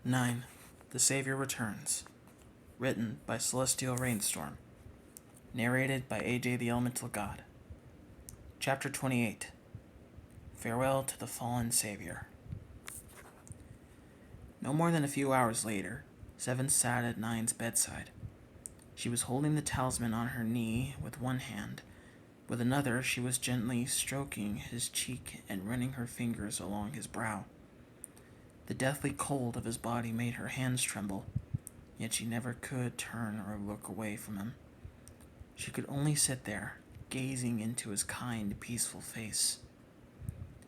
9. The Savior Returns. Written by Celestial Rainstorm. Narrated by AJ the Elementalgod. Chapter 28. Farewell to the Fallen Savior. No more than a few hours later, Seven sat at Nine's bedside. She was holding the talisman on her knee with one hand. With another, she was gently stroking his cheek and running her fingers along his brow. The deathly cold of his body made her hands tremble, yet she never could turn or look away from him. She could only sit there, gazing into his kind, peaceful face.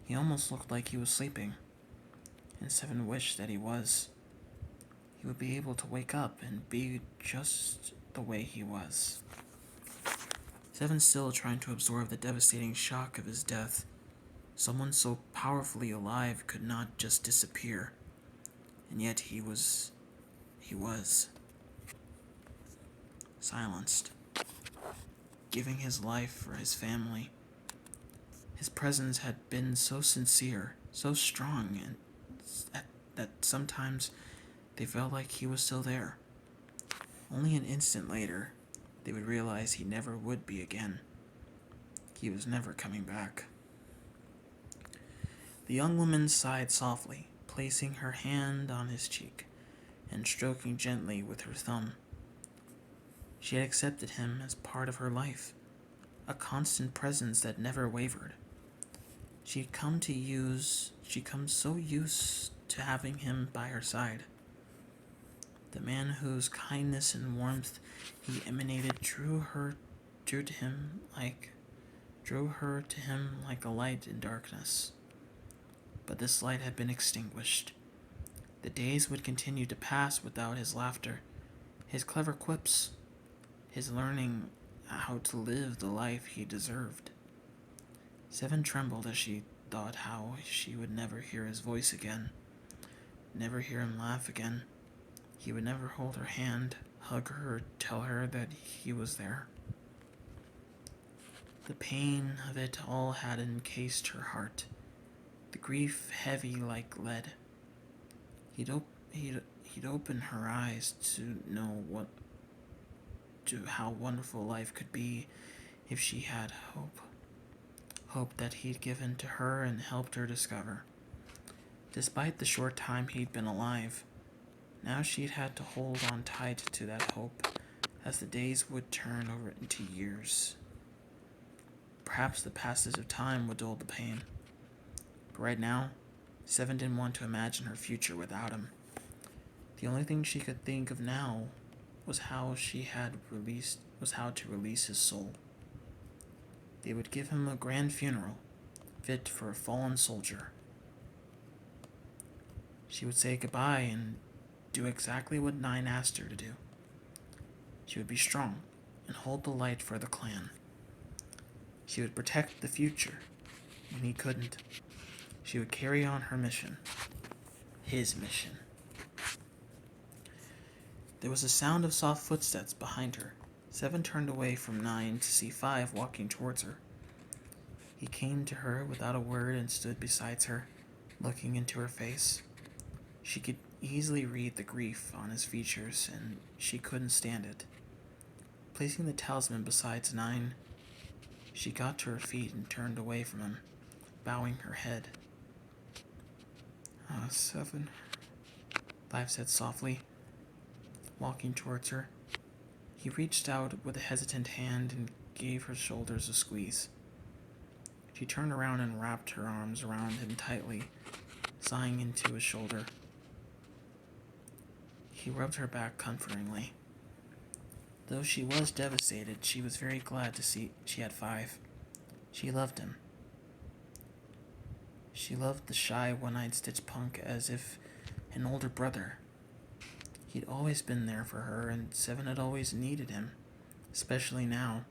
He almost looked like he was sleeping, and Seven wished that he was. He would be able to wake up and be just the way he was. Seven still trying to absorb the devastating shock of his death. Someone so powerfully alive could not just disappear, and yet he was silenced, giving his life for his family. His presence had been so sincere, so strong, and that sometimes they felt like he was still there. Only an instant later, they would realize he never would be again. He was never coming back. The young woman sighed softly, placing her hand on his cheek and stroking gently with her thumb. She had accepted him as part of her life, a constant presence that never wavered. She'd come so used to having him by her side. The man whose kindness and warmth he emanated drew her to him like a light in darkness. But this light had been extinguished. The days would continue to pass without his laughter, his clever quips, his learning how to live the life he deserved. Seven trembled as she thought how she would never hear his voice again, never hear him laugh again. He would never hold her hand, hug her, tell her that he was there. The pain of it all had encased her heart, the grief heavy like lead. He'd open her eyes to know how wonderful life could be if she had hope that he'd given to her and helped her discover. Despite the short time he'd been alive, now she'd had to hold on tight to that hope as the days would turn over into years. Perhaps the passage of time would dull the pain. But right now, Seven didn't want to imagine her future without him. The only thing she could think of now was how to release his soul. They would give him a grand funeral, fit for a fallen soldier. She would say goodbye and do exactly what Nine asked her to do. She would be strong and hold the light for the clan. She would protect the future when he couldn't. She would carry on her mission, his mission. There was a sound of soft footsteps behind her. Seven turned away from Nine to see Five walking towards her. He came to her without a word and stood beside her, looking into her face. She could easily read the grief on his features, and she couldn't stand it. Placing the talisman beside Nine, she got to her feet and turned away from him, bowing her head. Seven, Five said softly, walking towards her. He reached out with a hesitant hand and gave her shoulders a squeeze. She turned around and wrapped her arms around him tightly, sighing into his shoulder. He rubbed her back comfortingly. Though she was devastated, she was very glad to see she had Five. She loved him. She loved the shy, one-eyed stitch punk as if an older brother. He'd always been there for her, and Seven had always needed him, especially now.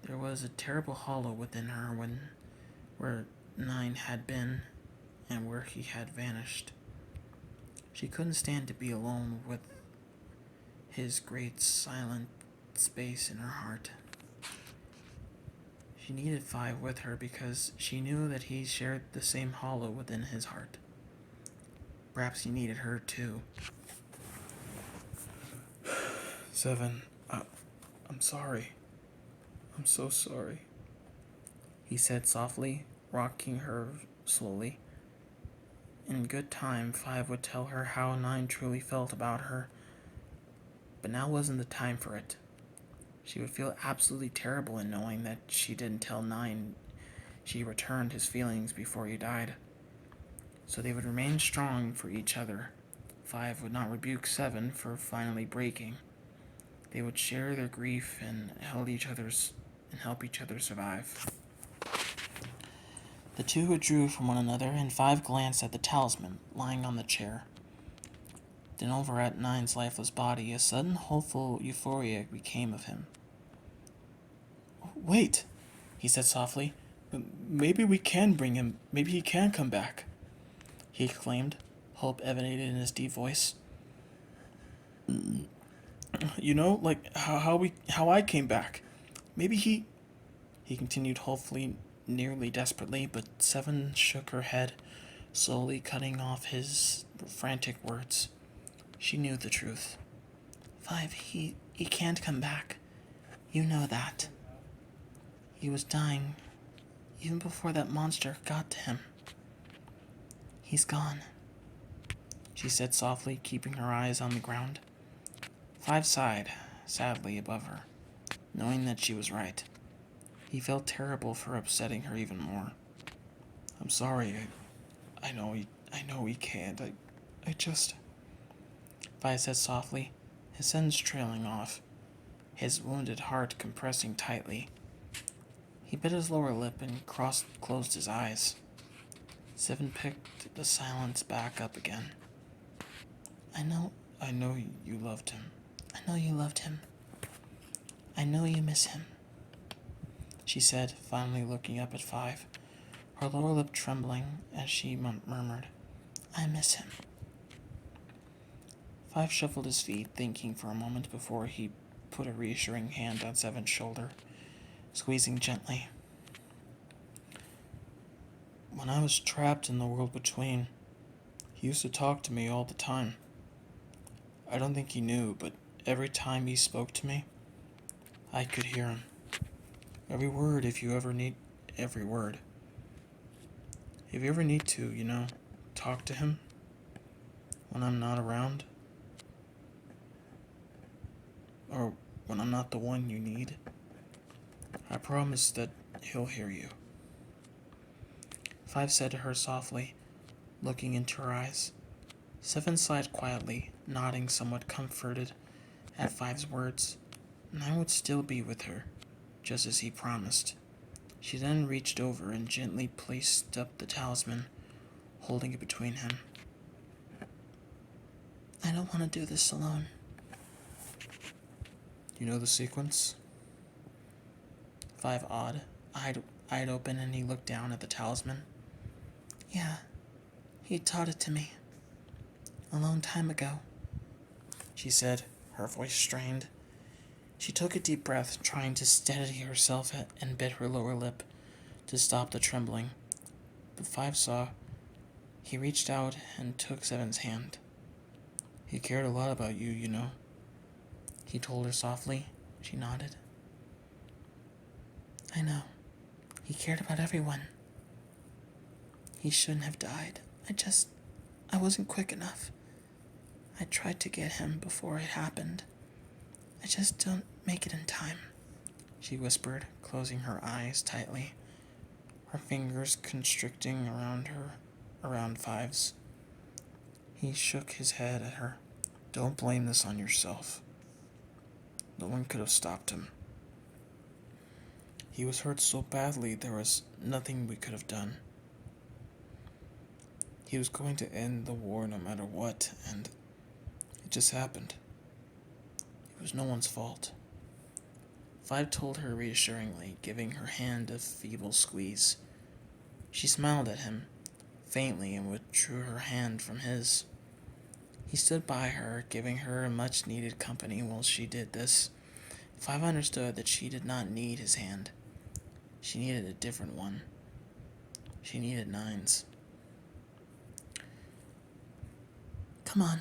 There was a terrible hollow within her where Nine had been and where he had vanished. She couldn't stand to be alone with his great silent space in her heart. She needed Five with her because she knew that he shared the same hollow within his heart. Perhaps he needed her too. 7. I'm sorry. I'm so sorry, he said softly, rocking her slowly. In good time, 5 would tell her how 9 truly felt about her, but now wasn't the time for it. She would feel absolutely terrible in knowing that she didn't tell 9 she returned his feelings before he died. So they would remain strong for each other. 5 would not rebuke 7 for finally breaking. They would share their grief and help each other survive. The two withdrew from one another, and 5 glanced at the talisman lying on the chair. Then over at 9's lifeless body, a sudden hopeful euphoria became of him. Wait, he said softly. Maybe we can bring him. Maybe he can come back, he exclaimed, hope emanated in his deep voice. You know, like how I came back. Maybe he continued hopefully, nearly desperately, but 7 shook her head, slowly cutting off his frantic words. She knew the truth. 5, he can't come back. You know that. He was dying, even before that monster got to him. He's gone, she said softly, keeping her eyes on the ground. 5 sighed, sadly above her, knowing that she was right. He felt terrible for upsetting her even more. I'm sorry. I know he can't. I just... 5 said softly, his sentence trailing off, his wounded heart compressing tightly. He bit his lower lip and closed his eyes. 7 picked the silence back up again. I know you loved him. I know you loved him. I know you miss him, she said, finally looking up at 5, her lower lip trembling as she murmured, I miss him. 5 shuffled his feet, thinking for a moment before he put a reassuring hand on 7's shoulder, squeezing gently. When I was trapped in the world between, he used to talk to me all the time. I don't think he knew, but every time he spoke to me, I could hear him. Every word, if you ever need every word. If you ever need to, talk to him when I'm not around, or when I'm not the one you need, I promise that he'll hear you. 5 said to her softly, looking into her eyes. 7 sighed quietly, nodding somewhat comforted at 5's words. 9 would still be with her, just as he promised. She then reached over and gently placed up the talisman, holding it between him. I don't want to do this alone. You know the sequence? 5 eyed open, and he looked down at the talisman. Yeah, he taught it to me. A long time ago, she said, her voice strained. She took a deep breath, trying to steady herself, and bit her lower lip to stop the trembling. But 5 saw. He reached out and took 7's hand. He cared a lot about you, he told her softly. She nodded. I know. He cared about everyone. He shouldn't have died. I wasn't quick enough. I tried to get him before it happened. I just don't make it in time, she whispered, closing her eyes tightly, her fingers constricting around 5's. He shook his head at her. Don't blame this on yourself. No one could have stopped him. He was hurt so badly there was nothing we could have done. He was going to end the war no matter what, and it just happened. It was no one's fault. 5 told her reassuringly, giving her hand a feeble squeeze. She smiled at him, faintly, and withdrew her hand from his. He stood by her, giving her a much-needed company while she did this. 5 understood that she did not need his hand. She needed a different one. She needed 9's. Come on,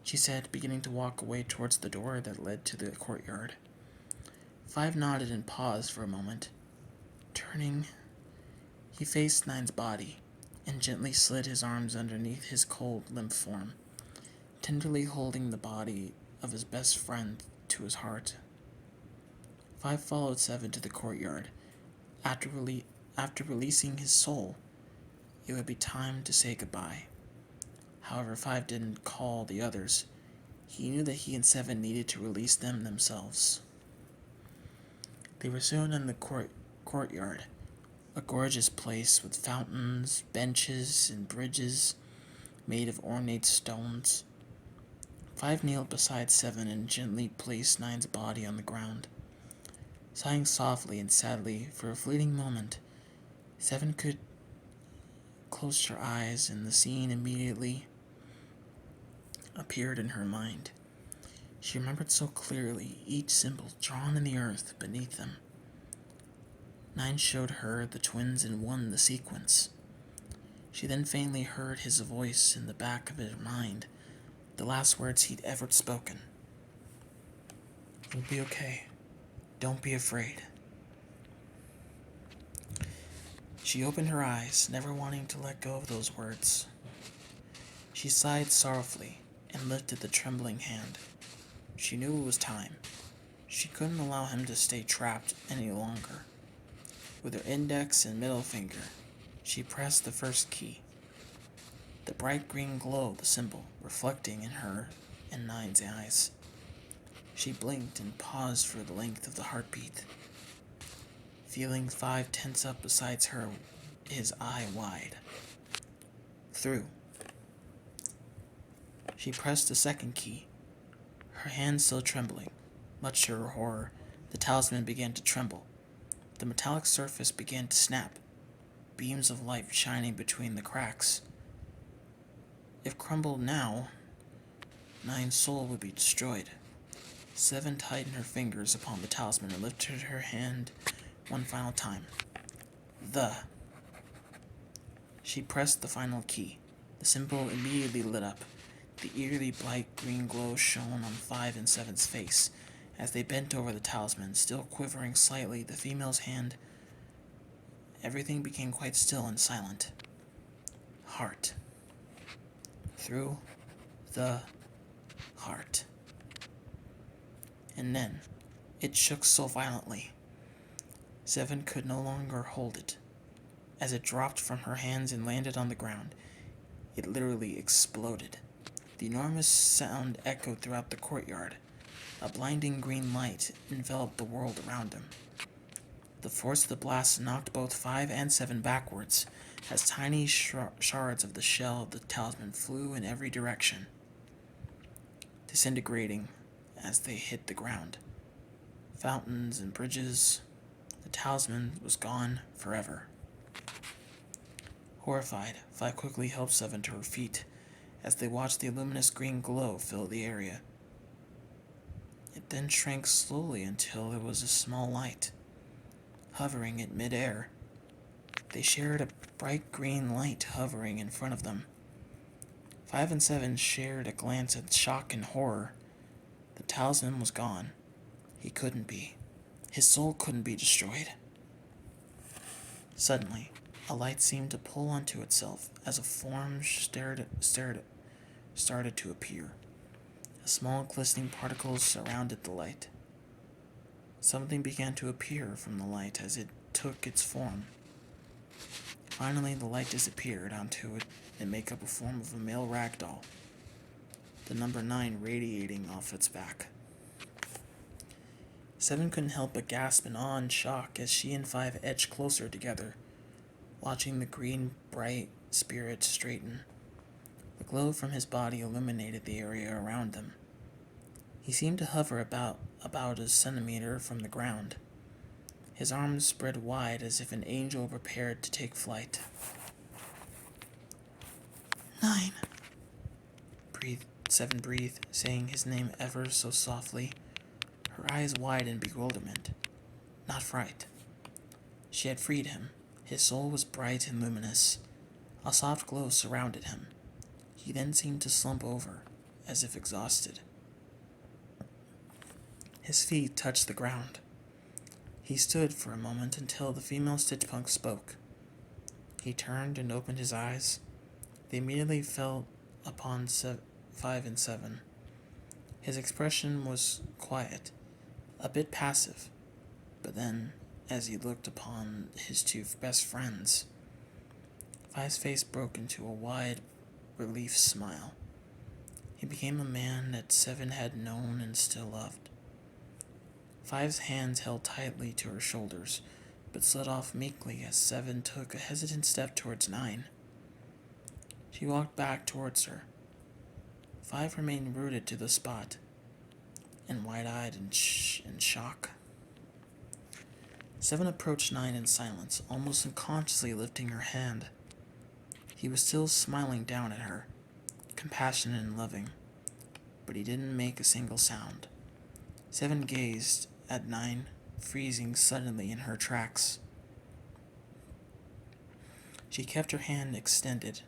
she said, beginning to walk away towards the door that led to the courtyard. 5 nodded and paused for a moment. Turning, he faced 9's body and gently slid his arms underneath his cold, limp form, tenderly holding the body of his best friend to his heart. 5 followed 7 to the courtyard. After releasing his soul, it would be time to say goodbye. However, 5 didn't call the others. He knew that he and 7 needed to release them themselves. They were soon in the courtyard, a gorgeous place with fountains, benches, and bridges made of ornate stones. 5 kneeled beside 7 and gently placed 9's body on the ground. Sighing softly and sadly for a fleeting moment, 7 could close her eyes and the scene immediately appeared in her mind. She remembered so clearly each symbol drawn in the earth beneath them. 9 showed her the twins and 1 the sequence. She then faintly heard his voice in the back of her mind, the last words he'd ever spoken. "You'll be okay. Don't be afraid." She opened her eyes, never wanting to let go of those words. She sighed sorrowfully and lifted the trembling hand. She knew it was time. She couldn't allow him to stay trapped any longer. With her index and middle finger, she pressed the first key. The bright green glow of the symbol reflecting in her and 9's eyes. She blinked and paused for the length of the heartbeat. Feeling 5 tense up beside her, his eye wide. Through. She pressed the second key, her hand still trembling. Much to her horror, the talisman began to tremble. The metallic surface began to snap, beams of light shining between the cracks. If crumbled now, 9's soul would be destroyed. 7 tightened her fingers upon the talisman and lifted her hand one final time. She pressed the final key. The symbol immediately lit up. The eerily bright green glow shone on 5 and 7's face as they bent over the talisman, still quivering slightly, the female's hand. Everything became quite still and silent. Heart. Through the heart. And then, it shook so violently. 7 could no longer hold it. As it dropped from her hands and landed on the ground, it literally exploded. The enormous sound echoed throughout the courtyard. A blinding green light enveloped the world around them. The force of the blast knocked both 5 and 7 backwards, as tiny shards of the shell of the talisman flew in every direction, disintegrating as they hit the ground. Fountains and bridges, the talisman was gone forever. Horrified, 5 quickly helped 7 to her feet as they watched the luminous green glow fill the area. It then shrank slowly until it was a small light, hovering in midair. They shared a bright green light hovering in front of them. 5 and 7 shared a glance of shock and horror. The talisman was gone. He couldn't be. His soul couldn't be destroyed. Suddenly, a light seemed to pull onto itself as a form started to appear. Small glistening particles surrounded the light. Something began to appear from the light as it took its form. Finally, the light disappeared onto it and made up a form of a male ragdoll, the number 9 radiating off its back. 7 couldn't help but gasp in awe and shock as she and 5 edged closer together, watching the green, bright spirit straighten. The glow from his body illuminated the area around them. He seemed to hover about a centimeter from the ground. His arms spread wide as if an angel prepared to take flight. 9. 7 breathed, saying his name ever so softly, her eyes wide in bewilderment, not fright. She had freed him. His soul was bright and luminous. A soft glow surrounded him. He then seemed to slump over, as if exhausted. His feet touched the ground. He stood for a moment until the female stitch punk spoke. He turned and opened his eyes. They immediately fell upon 5 and 7. His expression was quiet, a bit passive, but then, as he looked upon his two best friends, 5's face broke into a wide relief smile. He became a man that 7 had known and still loved. 5's hands held tightly to her shoulders, but slid off meekly as 7 took a hesitant step towards 9. She walked back towards her. 5 remained rooted to the spot, and wide-eyed in shock. 7 approached 9 in silence, almost unconsciously lifting her hand. He was still smiling down at her, compassionate and loving, but he didn't make a single sound. 7 gazed at 9, freezing suddenly in her tracks. She kept her hand extended,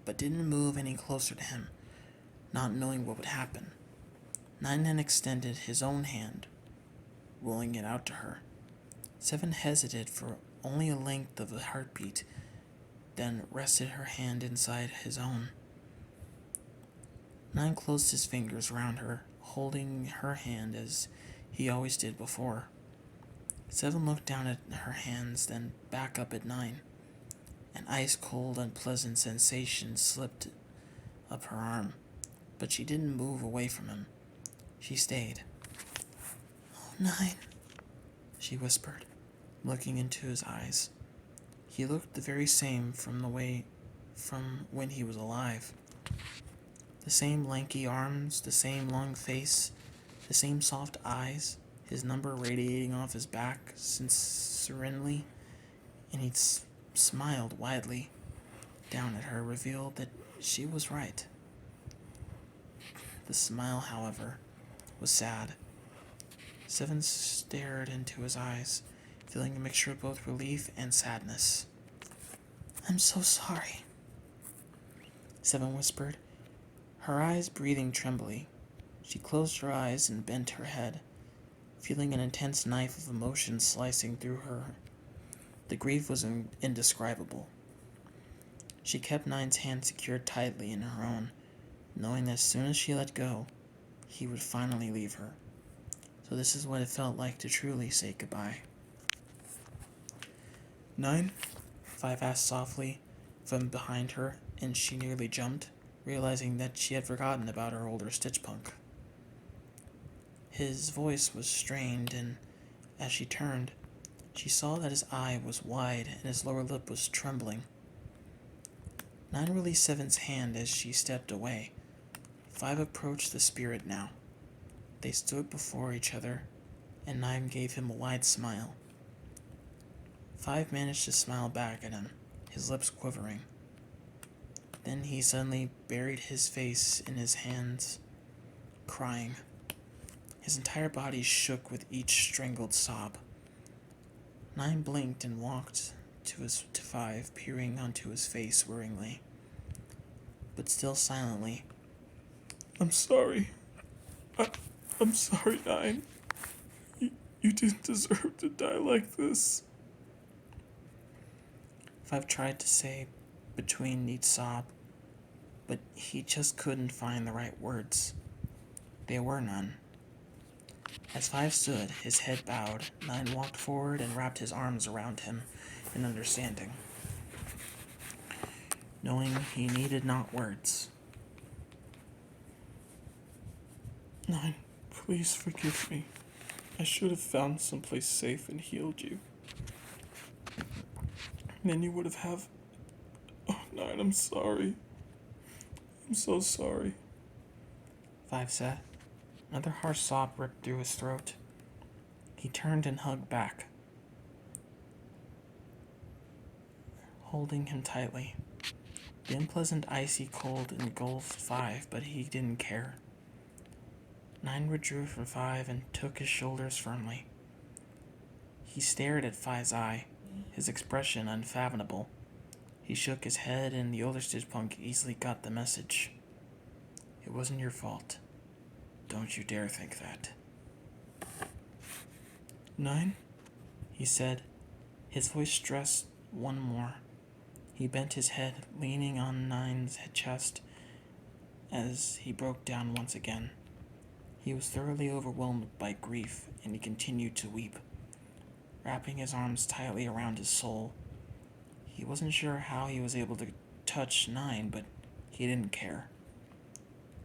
but didn't move any closer to him, not knowing what would happen. 9 then extended his own hand, rolling it out to her. 7 hesitated for only a length of a heartbeat, then rested her hand inside his own. 9 closed his fingers around her, holding her hand as he always did before. 7 looked down at her hands, then back up at 9. An ice-cold, unpleasant sensation slipped up her arm, but she didn't move away from him. She stayed. "Oh, 9," she whispered, looking into his eyes. He looked the very same from when he was alive. The same lanky arms, the same long face, the same soft eyes, his number radiating off his back serenely, and he smiled widely down at her, revealed that she was right. The smile, however, was sad. 7 stared into his eyes, feeling a mixture of both relief and sadness. "I'm so sorry," 7 whispered, her eyes breathing trembly. She closed her eyes and bent her head, feeling an intense knife of emotion slicing through her. The grief was indescribable. She kept 9's hand secured tightly in her own, knowing that as soon as she let go, he would finally leave her. So this is what it felt like to truly say goodbye. "9?" 5 asked softly from behind her, and she nearly jumped, realizing that she had forgotten about her older stitch punk. His voice was strained, and as she turned, she saw that his eye was wide and his lower lip was trembling. 9 released 7's hand as she stepped away. 5 approached the spirit now. They stood before each other, and 9 gave him a wide smile. 5 managed to smile back at him, his lips quivering. Then he suddenly buried his face in his hands, crying. His entire body shook with each strangled sob. 9 blinked and walked to 5, peering onto his face worryingly, but still silently. "I'm sorry. I'm sorry, 9. You didn't deserve to die like this." 5 tried to say between each sob, but he just couldn't find the right words. There were none. As 5 stood, his head bowed, 9 walked forward and wrapped his arms around him in understanding, knowing he needed not words. "9, please forgive me. I should have found someplace safe and healed you. Then you would have Oh, 9, I'm sorry. I'm so sorry," 5 said. Another harsh sob ripped through his throat. He turned and hugged back, holding him tightly. The unpleasant icy cold engulfed 5, but he didn't care. 9 withdrew from 5 and took his shoulders firmly. He stared at 5's eye, his expression unfathomable. He shook his head, and the older Stitch Punk easily got the message. It wasn't your fault. Don't you dare think that. 9? He said, his voice stressed one more. He bent his head, leaning on Nine's chest as he broke down once again. He was thoroughly overwhelmed by grief, and he continued to weep, wrapping his arms tightly around his soul. He wasn't sure how he was able to touch Nine, but he didn't care.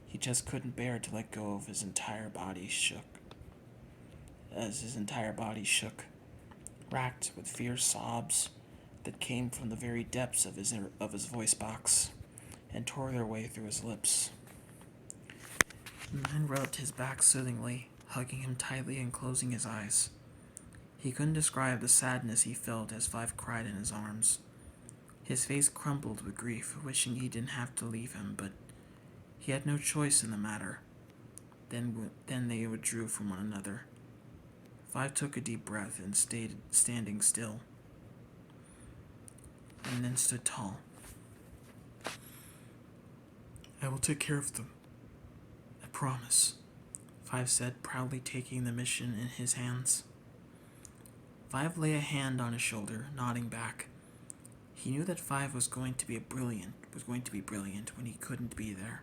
He just couldn't bear to let go of his entire body shook, racked with fierce sobs that came from the very depths of his voice box and tore their way through his lips. Nine rubbed his back soothingly, hugging him tightly and closing his eyes. He couldn't describe the sadness he felt as Five cried in his arms. His face crumpled with grief, wishing he didn't have to leave him, but he had no choice in the matter. Then they withdrew from one another. Five took a deep breath and stayed standing still, and then stood tall. I will take care of them. I promise, Five said, proudly taking the mission in his hands. Five lay a hand on his shoulder, nodding back. He knew that Five was going to be brilliant when he couldn't be there.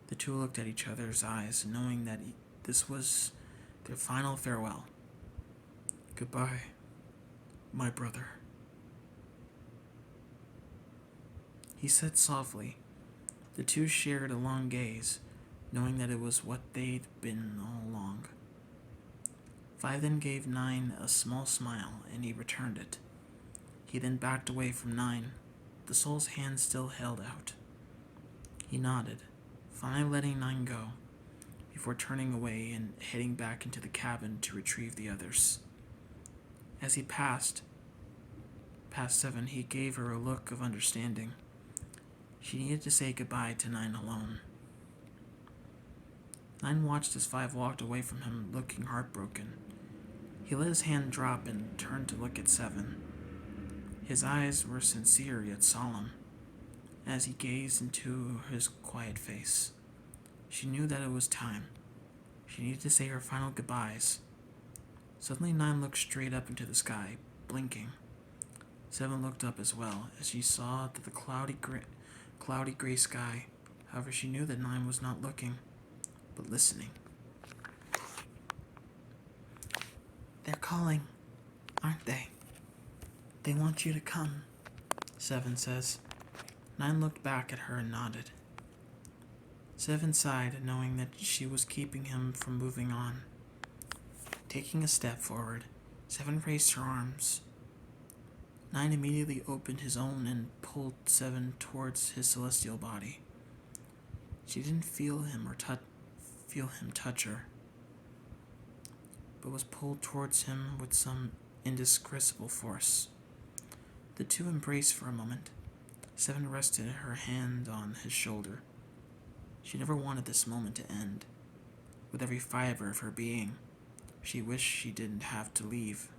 The two looked at each other's eyes, knowing that this was their final farewell. Goodbye, my brother, he said softly. The two shared a long gaze, knowing that it was what they'd been all along. Five then gave Nine a small smile, and he returned it. He then backed away from Nine, the soul's hand still held out. He nodded, finally letting Nine go, before turning away and heading back into the cabin to retrieve the others. As he passed Seven, he gave her a look of understanding. She needed to say goodbye to Nine alone. Nine watched as Five walked away from him, looking heartbroken. He let his hand drop and turned to look at Seven. His eyes were sincere yet solemn, as he gazed into his quiet face. She knew that it was time. She needed to say her final goodbyes. Suddenly Nine looked straight up into the sky, blinking. Seven looked up as well, as she saw that the cloudy gray sky. However, she knew that Nine was not looking, but listening. They're calling, aren't they? They want you to come, Seven says. Nine looked back at her and nodded. Seven sighed, knowing that she was keeping him from moving on. Taking a step forward, Seven raised her arms. Nine immediately opened his own and pulled Seven towards his celestial body. She didn't feel him touch her, but was pulled towards him with some indescribable force. The two embraced for a moment. Seven rested her hand on his shoulder. She never wanted this moment to end. With every fiber of her being, she wished she didn't have to leave.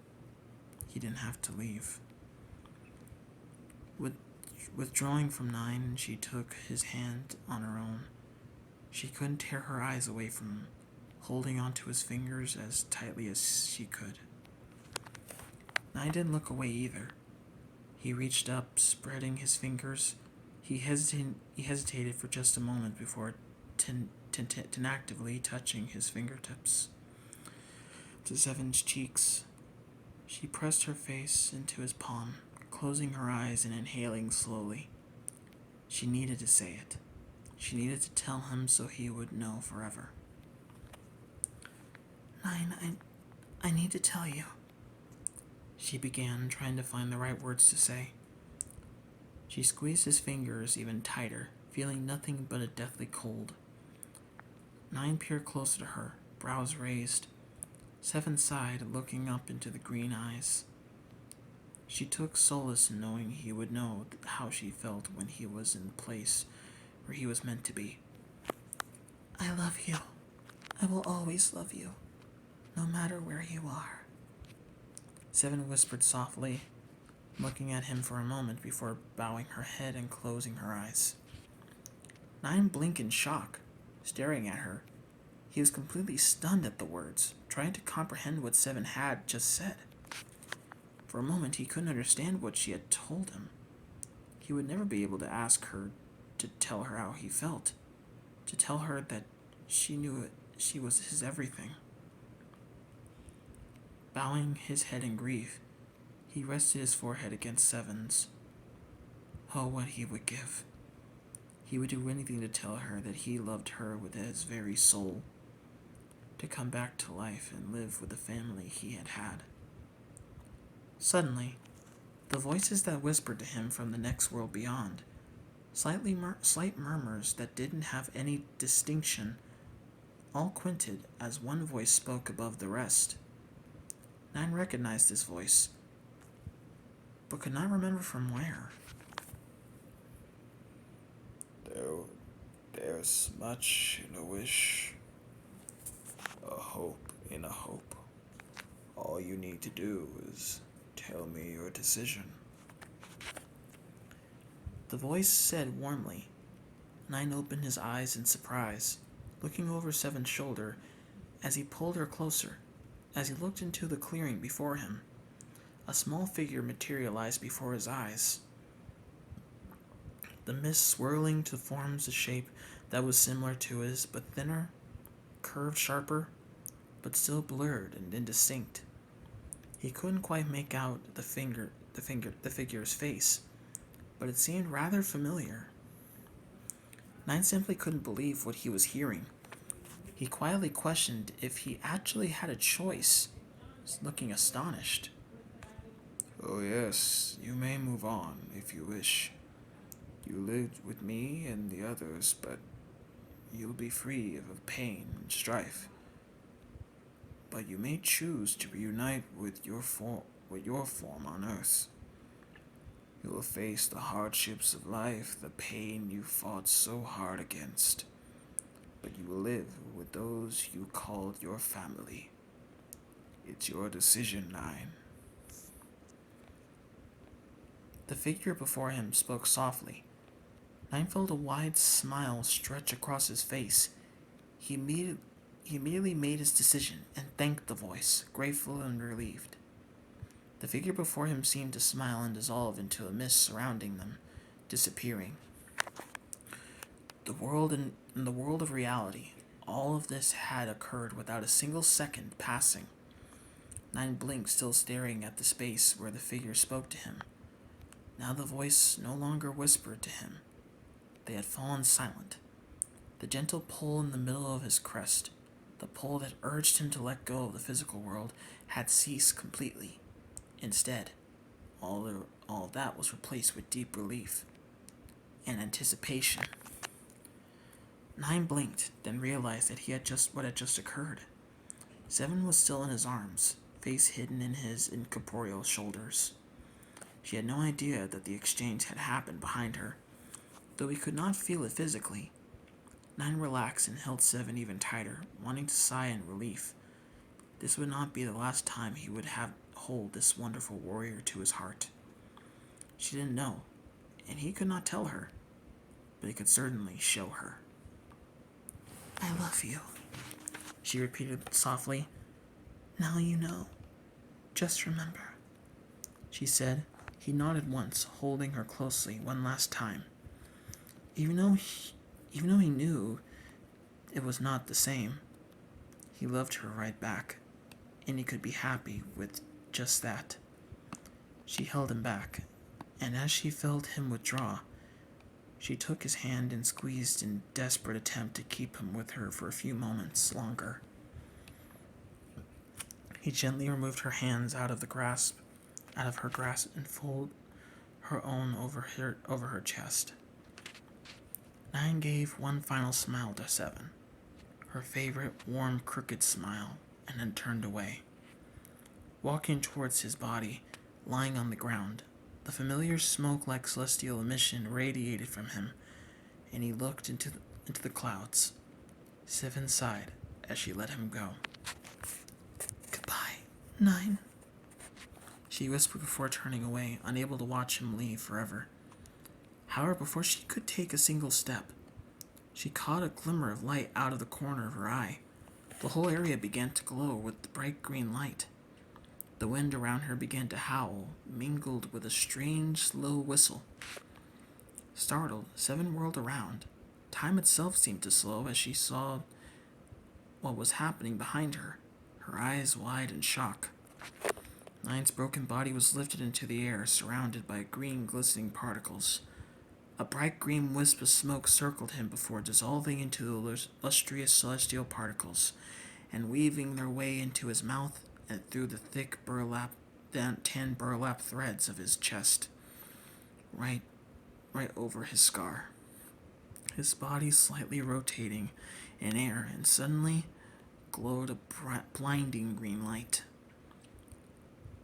He didn't have to leave. Withdrawing from Nine, she took his hand on her own. She couldn't tear her eyes away from him, holding onto his fingers as tightly as she could. Nine didn't look away either. He reached up, spreading his fingers. He hesitated for just a moment before tentatively touching his fingertips to Seven's cheeks. She pressed her face into his palm, closing her eyes and inhaling slowly. She needed to say it. She needed to tell him so he would know forever. Nine, I need to tell you, she began, trying to find the right words to say. She squeezed his fingers even tighter, feeling nothing but a deathly cold. Nine peered closer to her, brows raised. Seven sighed, looking up into the green eyes. She took solace in knowing he would know how she felt when he was in the place where he was meant to be. I love you. I will always love you, no matter where you are, Seven whispered softly. looking at him for a moment before bowing her head and closing her eyes. 9 blinked in shock, staring at her. He was completely stunned at the words, trying to comprehend what 7 had just said. For a moment, he couldn't understand what she had told him. He would never be able to ask her to tell her how he felt, to tell her that she knew it, she was his everything. Bowing his head in grief, he rested his forehead against 7's. Oh, what he would give. He would do anything to tell her that he loved her with his very soul, to come back to life and live with the family he had had. Suddenly, the voices that whispered to him from the next world beyond, slight murmurs that didn't have any distinction, all quinted as one voice spoke above the rest. 9 recognized this voice, but could not remember from where. There's much in a wish, a hope in a hope. All you need to do is tell me your decision. The voice said warmly. 9 opened his eyes in surprise, looking over 7's shoulder as he pulled her closer. As he looked into the clearing before him, a small figure materialized before his eyes. The mist swirling to forms a shape that was similar to his, but thinner, curved sharper, but still blurred and indistinct. He couldn't quite make out the figure's face, but it seemed rather familiar. 9 simply couldn't believe what he was hearing. He quietly questioned if he actually had a choice, looking astonished. Oh yes, you may move on if you wish. You lived with me and the others, but you'll be free of pain and strife. But you may choose to reunite with your form on Earth. You will face the hardships of life, the pain you fought so hard against. But you will live with those you called your family. It's your decision, 9. The figure before him spoke softly. 9 felt a wide smile stretch across his face. He immediately made his decision and thanked the voice, grateful and relieved. The figure before him seemed to smile and dissolve into a mist surrounding them, disappearing. In the world of reality, all of this had occurred without a single second passing. 9 blinked, still staring at the space where the figure spoke to him. Now the voice no longer whispered to him. They had fallen silent. The gentle pull in the middle of his crest, the pull that urged him to let go of the physical world, had ceased completely. Instead, all of that was replaced with deep relief and anticipation. 9 blinked, then realized that what had just occurred. 7 was still in his arms, face hidden in his incorporeal shoulders. She had no idea that the exchange had happened behind her. Though he could not feel it physically, 9 relaxed and held 7 even tighter, wanting to sigh in relief. This would not be the last time he would hold this wonderful warrior to his heart. She didn't know, and he could not tell her, but he could certainly show her. I love you, she repeated softly. Now you know. Just remember, she said. He nodded once, holding her closely one last time. Even though he knew it was not the same, he loved her right back, and he could be happy with just that. She held him back, and as she felt him withdraw, she took his hand and squeezed in desperate attempt to keep him with her for a few moments longer. He gently removed her hands out of her grasp, and folded her own over her chest. 9 gave one final smile to 7, her favorite warm, crooked smile, and then turned away. Walking towards his body, lying on the ground, the familiar smoke-like celestial emission radiated from him, and he looked into the clouds. 7 sighed as she let him go. Goodbye, 9. she whispered before turning away, unable to watch him leave forever. However, before she could take a single step, she caught a glimmer of light out of the corner of her eye. The whole area began to glow with the bright green light. The wind around her began to howl, mingled with a strange, slow whistle. Startled, Seven whirled around. Time itself seemed to slow as she saw what was happening behind her, her eyes wide in shock. Nine's broken body was lifted into the air, surrounded by green, glistening particles. A bright green wisp of smoke circled him before dissolving into the lustrous celestial particles and weaving their way into his mouth and through the thick tan burlap threads of his chest, right over his scar. His body slightly rotating in air and suddenly glowed a blinding green light.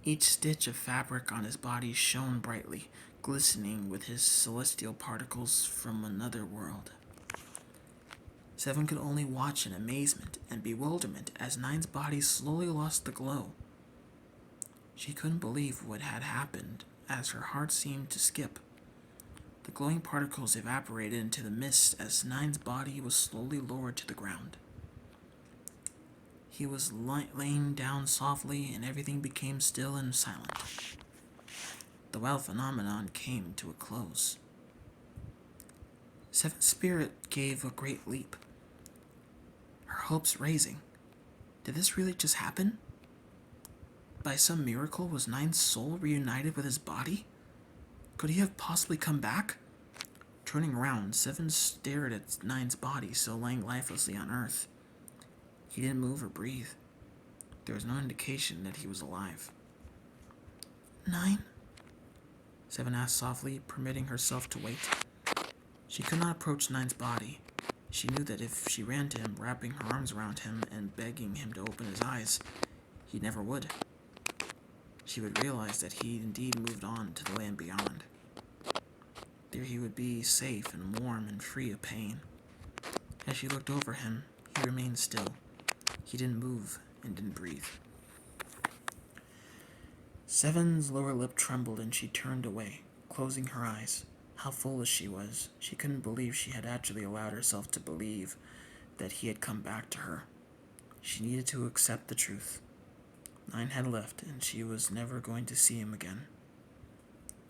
Each stitch of fabric on his body shone brightly, glistening with his celestial particles from another world. Seven could only watch in amazement and bewilderment as Nine's body slowly lost the glow. She couldn't believe what had happened as her heart seemed to skip. The glowing particles evaporated into the mist as Nine's body was slowly lowered to the ground. He was laying down softly and everything became still and silent. The wild phenomenon came to a close. Seven's spirit gave a great leap, her hopes raising. Did this really just happen? By some miracle, was Nine's soul reunited with his body? Could he have possibly come back? Turning around, Seven stared at Nine's body still lying lifelessly on earth. He didn't move or breathe. There was no indication that he was alive. Nine? Seven asked softly, permitting herself to wait. She could not approach Nine's body. She knew that if she ran to him, wrapping her arms around him and begging him to open his eyes, he never would. She would realize that he indeed moved on to the land beyond. There he would be safe and warm and free of pain. As she looked over him, he remained still. He didn't move and didn't breathe. Seven's lower lip trembled and she turned away, closing her eyes. How foolish she was. She couldn't believe she had actually allowed herself to believe that he had come back to her. She needed to accept the truth. Nine had left and she was never going to see him again.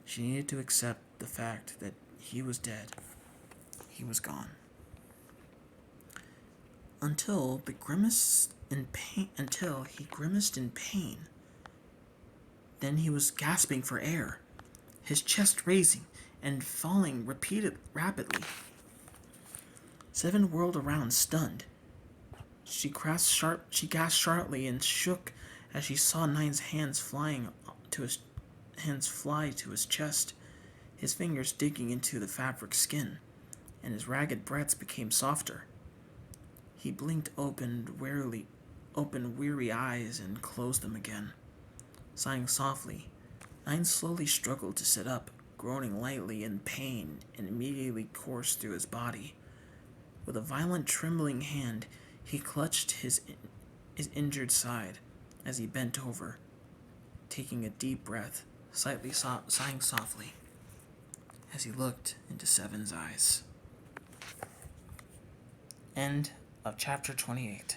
She needed to accept the fact that he was dead. He was gone. Until he grimaced in pain. Then he was gasping for air, his chest raising and falling rapidly. Seven whirled around, stunned. She gasped sharply and shook as she saw Nine's hands fly to his chest, his fingers digging into the fabric skin, and his ragged breaths became softer. He blinked opened weary eyes and closed them again. Sighing softly, Nine slowly struggled to sit up, groaning lightly in pain, and immediately coursed through his body. With a violent trembling hand, he clutched his injured side as he bent over, taking a deep breath, sighing softly as he looked into Seven's eyes. End of chapter 28.